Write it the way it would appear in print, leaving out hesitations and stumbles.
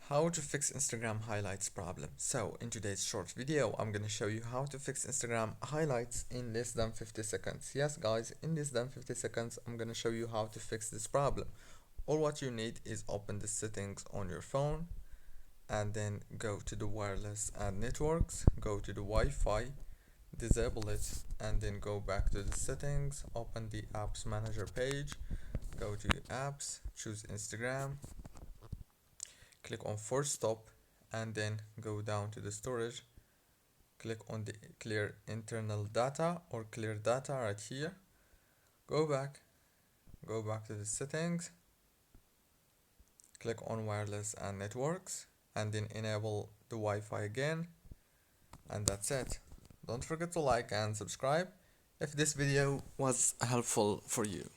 How to fix Instagram highlights problem. So in today's short video, I'm going to show you how to fix Instagram highlights in less than 50 seconds. Yes guys, in less than 50 seconds, I'm going to show you how to fix this problem. All what you need is open the settings on your phone and then go to the wireless and networks, go to the Wi-Fi, disable it, and then go back to the settings, open the apps manager page, go to apps, choose Instagram, click on force stop, and then go down to the storage, click on the clear internal data or clear data right here, go back to the settings, click on wireless and networks, and then enable the Wi-Fi again, and that's it. Don't forget to like and subscribe if this video was helpful for you.